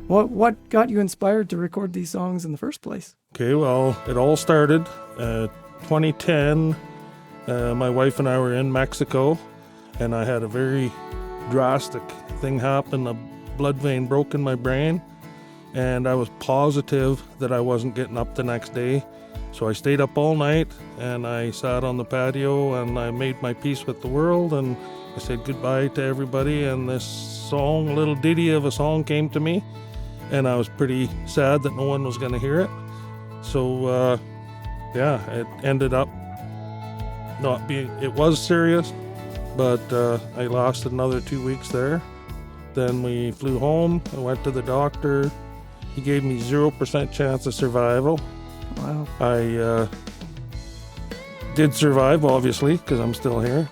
What got you inspired to record these songs in the first place? Okay, well, it all started 2010. My wife and I were in Mexico, and I had a very drastic thing happen. A blood vein broke in my brain, and I was positive that I wasn't getting up the next day. So I stayed up all night, and I sat on the patio, and I made my peace with the world, and I said goodbye to everybody, and this song, a little ditty of a song, came to me, and I was pretty sad that no one was going to hear it. So, it ended up not being, it was serious, but I lasted another 2 weeks there. Then we flew home, I went to the doctor. He gave me 0% chance of survival. Wow. I did survive, obviously, because I'm still here.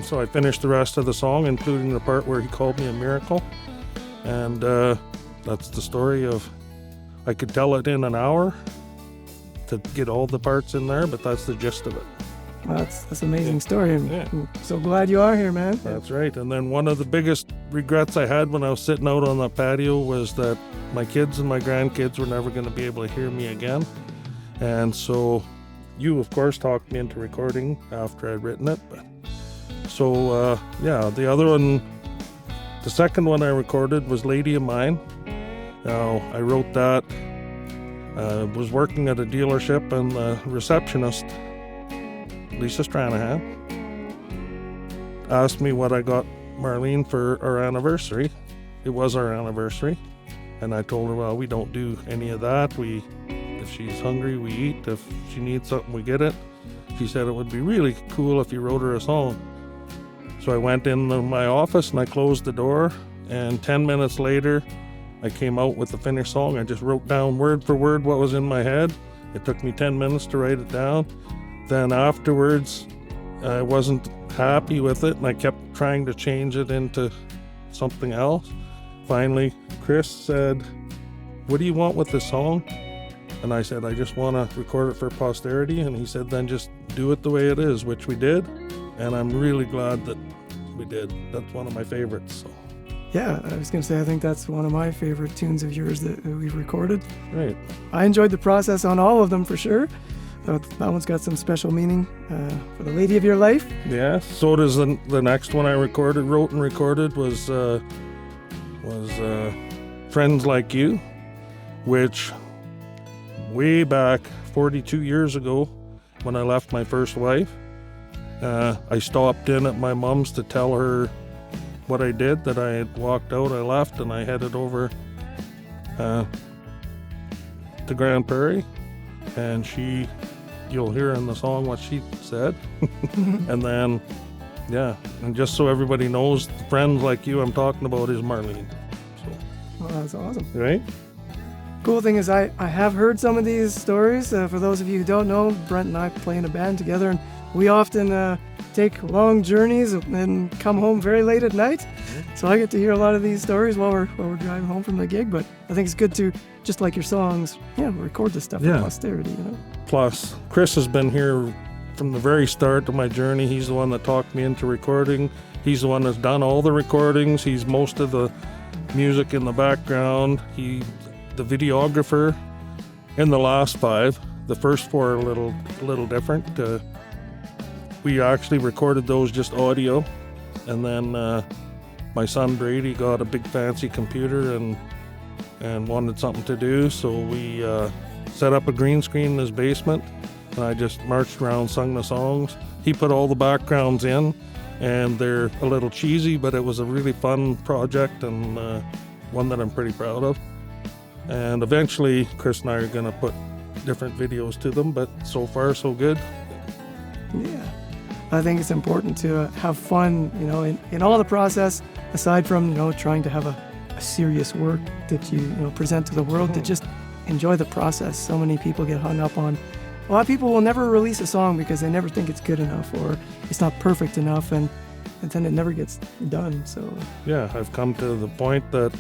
So I finished the rest of the song, including the part where he called me a miracle. And that's the story of, I could tell it in an hour to get all the parts in there, but that's the gist of it. Well, that's an amazing story. Yeah. I'm so glad you are here, man. That's right. And then one of the biggest regrets I had when I was sitting out on the patio was that my kids and my grandkids were never going to be able to hear me again. And so you, of course, talked me into recording after I'd written it. So, the other one, the second one I recorded was Lady of Mine. Now, I wrote that, was working at a dealership, and the receptionist, Lisa Stranahan, asked me what I got Marlene for our anniversary. It was our anniversary. And I told her, well, we don't do any of that. If she's hungry, we eat. If she needs something, we get it. She said it would be really cool if you wrote her a song. So I went into my office and I closed the door. And 10 minutes later, I came out with the finished song. I just wrote down word for word what was in my head. It took me 10 minutes to write it down. Then afterwards, I wasn't happy with it, and I kept trying to change it into something else. Finally, Chris said, "What do you want with this song?" And I said, "I just want to record it for posterity." And he said, "Then just do it the way it is," which we did. And I'm really glad that we did. That's one of my favorites. So. Yeah, I was going to say, I think that's one of my favorite tunes of yours that we've recorded. Right. I enjoyed the process on all of them for sure. That one's got some special meaning for the lady of your life. Yeah, so does the next one I wrote and recorded was Friends Like You, which way back 42 years ago when I left my first wife, I stopped in at my mom's to tell her what I did, that I had walked out, I left, and I headed over to Grand Prairie, and you'll hear in the song what she said. And then, and just so everybody knows, Friends Like You I'm talking about is Marlene. So. Well, that's awesome. Right? Cool thing is I have heard some of these stories. For those of you who don't know, Brent and I play in a band together, and we often take long journeys and come home very late at night. Mm-hmm. So I get to hear a lot of these stories while we're driving home from the gig, but I think it's good to, just like your songs, record this stuff for posterity, Plus, Chris has been here from the very start of my journey. He's the one that talked me into recording. He's the one that's done all the recordings. He's most of the music in the background. He's the videographer in the last 5. The first 4 are a little different. We actually recorded those just audio. And then my son Brady got a big fancy computer and wanted something to do. So we set up a green screen in his basement, and I just marched around, sung the songs. He put all the backgrounds in, and they're a little cheesy, but it was a really fun project, and one that I'm pretty proud of. And eventually, Chris and I are going to put different videos to them, but so far, so good. Yeah. I think it's important to have fun, in all the process, aside from, trying to have a serious work that you present to the world, to just enjoy the process. So many people get hung up on, a lot of people will never release a song because they never think it's good enough or it's not perfect enough, and then it never gets done. So yeah, I've come to the point that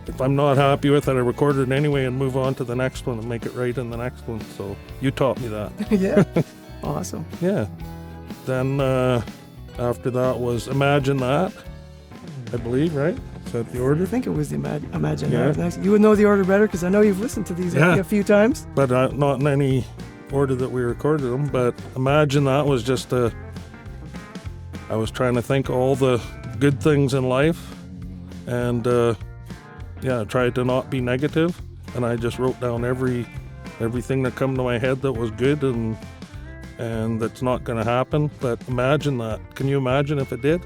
if I'm not happy with it, I record it anyway and move on to the next one and make it right in the next one. So you taught me that. Yeah. Awesome. Yeah. Then after that was Imagine That, I believe, right? Is that the I order? think it was the Imagine Yeah. That was next. You would know the order better because I know you've listened to these Yeah. a few times. But not in any order that we recorded them. But Imagine That was just I was trying to think all the good things in life, and tried to not be negative. And I just wrote down everything that come to my head that was good and that's not going to happen. But imagine that. Can you imagine if it did?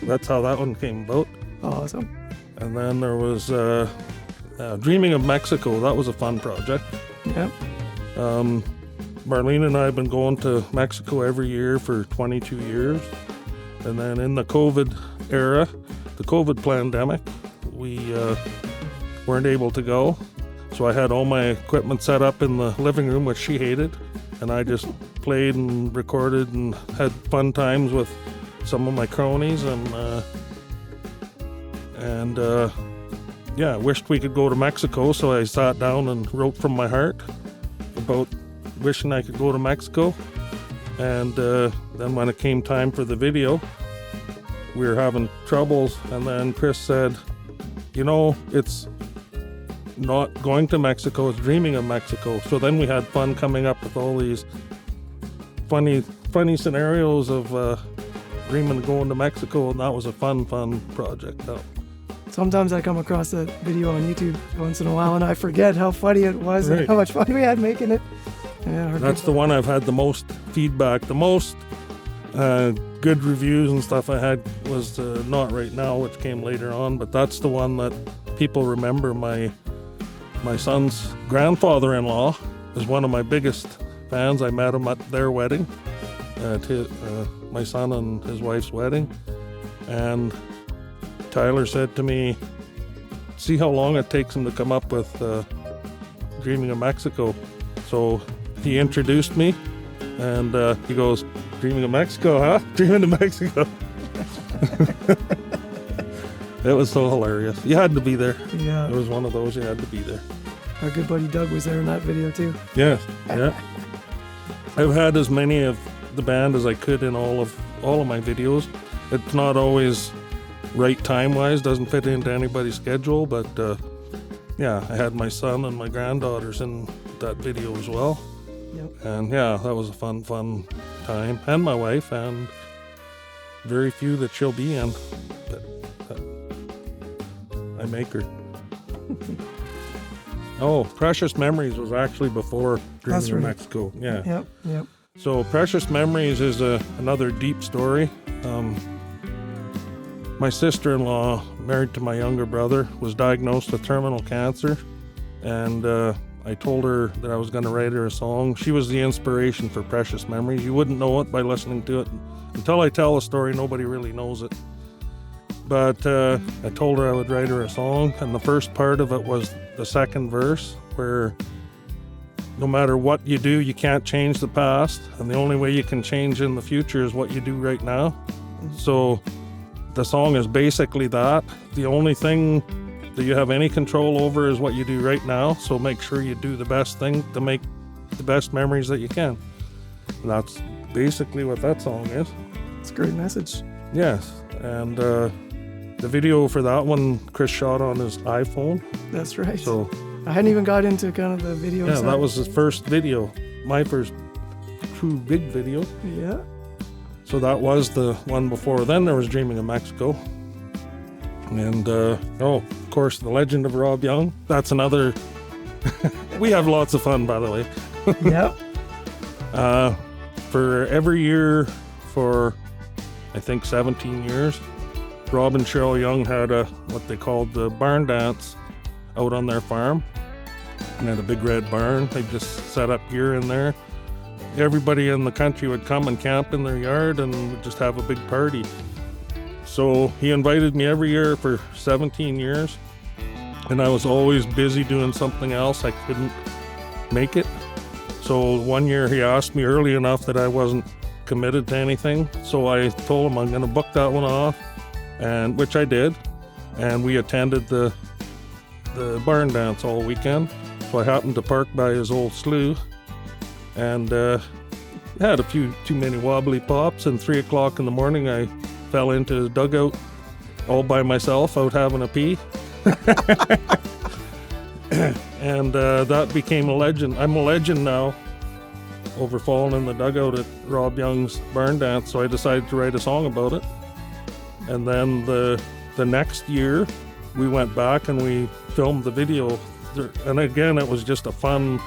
That's how that one came about. Awesome. And then there was Dreaming of Mexico. That was a fun project. Yep. Marlene and I have been going to Mexico every year for 22 years. And then in the COVID era, the COVID pandemic, we weren't able to go. So I had all my equipment set up in the living room, which she hated. And I just played and recorded and had fun times with some of my cronies I wished we could go to Mexico. So I sat down and wrote from my heart about wishing I could go to Mexico. And then when it came time for the video, we were having troubles. And then Chris said, it's not going to Mexico, it's dreaming of Mexico. So then we had fun coming up with all these funny scenarios of dreaming of going to Mexico, and that was a fun project. Sometimes I come across that video on YouTube once in a while and I forget how funny it was and how much fun we had making it. Yeah, that's the one I've had the most feedback, the most good reviews and stuff I had was Not Right Now, which came later on, but that's the one that people remember. My son's grandfather-in-law is one of my biggest fans. I met him at their wedding, my son and his wife's wedding, and Tyler said to me, see how long it takes him to come up with Dreaming of Mexico. So he introduced me, and he goes, Dreaming of Mexico, huh? Dreaming of Mexico. It was so hilarious. You had to be there. Yeah. It was one of those, you had to be there. Our good buddy Doug was there in that video too. Yes, yeah. I've had as many of the band as I could in all of my videos. It's not always right time-wise, doesn't fit into anybody's schedule, but I had my son and my granddaughters in that video as well. Yep. And that was a fun time. And my wife, and very few that she'll be in, but I make her. Oh, Precious Memories was actually before Dreaming of Mexico. Yeah. Yep. So Precious Memories is another deep story. My sister-in-law, married to my younger brother, was diagnosed with terminal cancer, and I told her that I was going to write her a song. She was the inspiration for Precious Memories. You wouldn't know it by listening to it. Until I tell the story, nobody really knows it. But I told her I would write her a song, and the first part of it was the second verse, where no matter what you do, you can't change the past, and the only way you can change in the future is what you do right now. So the song is basically that. The only thing that you have any control over is what you do right now, so make sure you do the best thing to make the best memories that you can. And that's basically what that song is. It's a great message. Yes, and the video for that one, Chris shot on his iPhone. That's right. So I hadn't even got into kind of the video yeah, side. that was his first video, my first true big video. Yeah. So that was the one before. Then there was Dreaming of Mexico. And, of course, The Legend of Rob Young. That's another... We have lots of fun, by the way. Yep. For every year for, I think, 17 years, Rob and Cheryl Young had what they called the barn dance out on their farm. And they had a big red barn. They just set up gear in there. Everybody in the country would come and camp in their yard and would just have a big party. So he invited me every year for 17 years, and I was always busy doing something else. I couldn't make it. So one year he asked me early enough that I wasn't committed to anything. So I told him I'm going to book that one off, and which I did. And we attended the barn dance all weekend. So I happened to park by his old slough, and had a few too many wobbly pops, and 3 o'clock in the morning I fell into the dugout all by myself out having a pee. And that became a legend. I'm a legend now over falling in the dugout at Rob Young's barn dance, so I decided to write a song about it. And then the next year we went back and we filmed the video. And again, it was just a fun,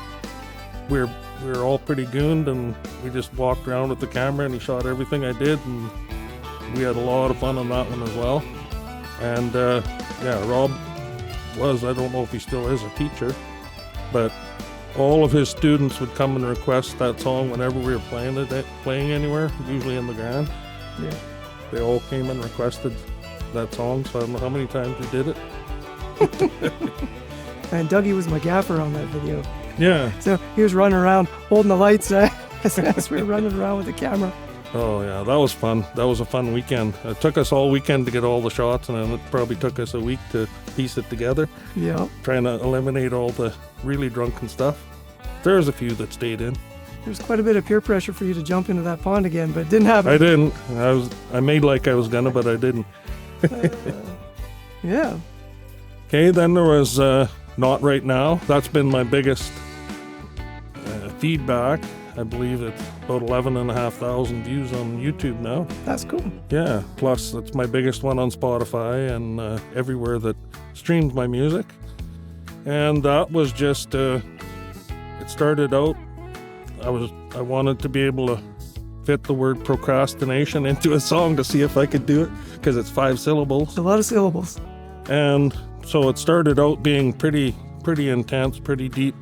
we were all pretty gooned, and we just walked around with the camera and he shot everything I did, and we had a lot of fun on that one as well. And yeah, Rob was, I don't know if he still is, a teacher, but all of his students would come and request that song whenever we were playing anywhere, usually in the Grand. Yeah. They all came and requested that song, so I don't know how many times we did it. And Dougie was my gaffer on that video. Yeah. So he was running around holding the lights as we were running around with the camera. Oh yeah, that was fun. That was a fun weekend. It took us all weekend to get all the shots, and then it probably took us a week to piece it together. Yeah. Trying to eliminate all the really drunken stuff. There's a few that stayed in. There's quite a bit of peer pressure for you to jump into that pond again, but it didn't happen. I didn't. I made like I was gonna, but I didn't. Yeah. Okay, then there was Not Right Now. That's been my biggest feedback. I believe it's about 11,500 views on YouTube now. That's cool. Yeah, plus it's my biggest one on Spotify and everywhere that streams my music. And that was just, it started out, I wanted to be able to fit the word procrastination into a song to see if I could do it, because it's 5 syllables. A lot of syllables. And so it started out being pretty intense, pretty deep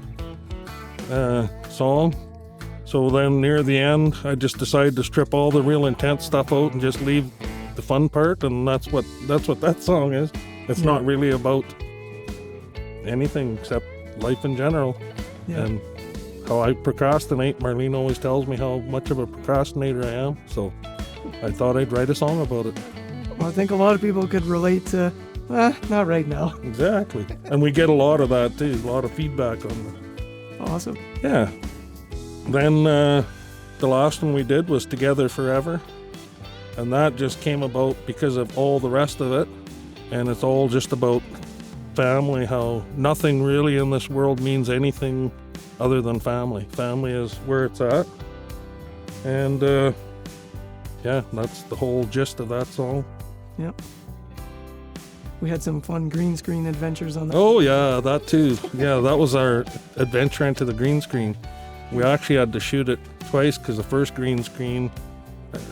song. So then near the end, I just decided to strip all the real intense stuff out and just leave the fun part, and that's what that song is. It's not really about anything except life in general. Yeah. And how I procrastinate. Marlene always tells me how much of a procrastinator I am, so I thought I'd write a song about it. Well, I think a lot of people could relate to, not right now. Exactly. And we get a lot of that too, a lot of feedback on it. Awesome. Yeah. Then the last one we did was Together Forever, and that just came about because of all the rest of it, and it's all just about family, how nothing really in this world means anything other than family. Family is where it's at, and yeah, that's the whole gist of that song. Yep. We had some fun green screen adventures on that. Oh yeah, that too. Yeah, that was our adventure into the green screen. We actually had to shoot it twice because the first green screen,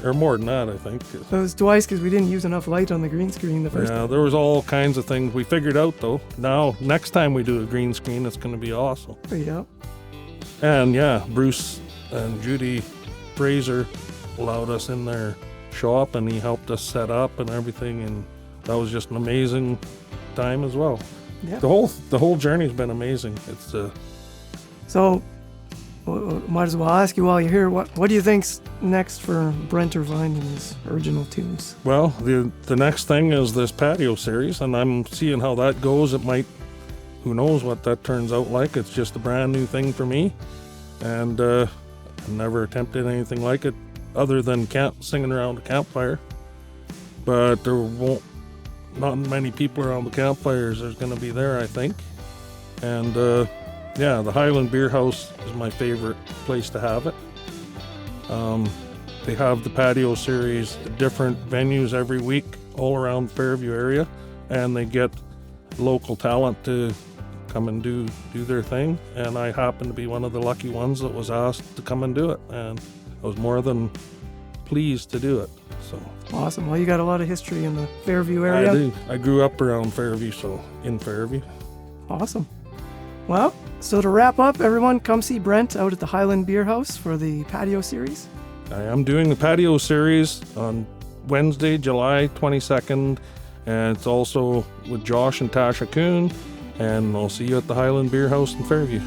or more than that, I think. It was twice because we didn't use enough light on the green screen the first Yeah, time. there was all kinds of things we figured out though. Now, next time we do a green screen, it's going to be awesome. Yeah. And yeah, Bruce and Judy Fraser allowed us in their shop, and he helped us set up and everything, and that was just an amazing time as well. Yeah. The whole journey's been amazing. It's So, might as well ask you while you're here, what do you think's next for Brent Irvine and his original tunes? well, the next thing is this patio series, and I'm seeing how that goes. It might, who knows what that turns out like. It's just a brand new thing for me, and I've never attempted anything like it other than singing around a campfire. But there won't, not many people around the campfires there's going to be there, I think. And yeah, the Highland Beer House is my favorite place to have it. They have the patio series at different venues every week all around the Fairview area, and they get local talent to come and do their thing. And I happen to be one of the lucky ones that was asked to come and do it, and I was more than pleased to do it. So Awesome. Well, you got a lot of history in the Fairview I area. do. I grew up around Fairview, so in Fairview. Awesome. Well, so to wrap up, everyone, come see Brent out at the Highland Beer House for the patio series. I am doing the patio series on Wednesday, July 22nd, and it's also with Josh and Tasha Kuhn, and I'll see you at the Highland Beer House in Fairview.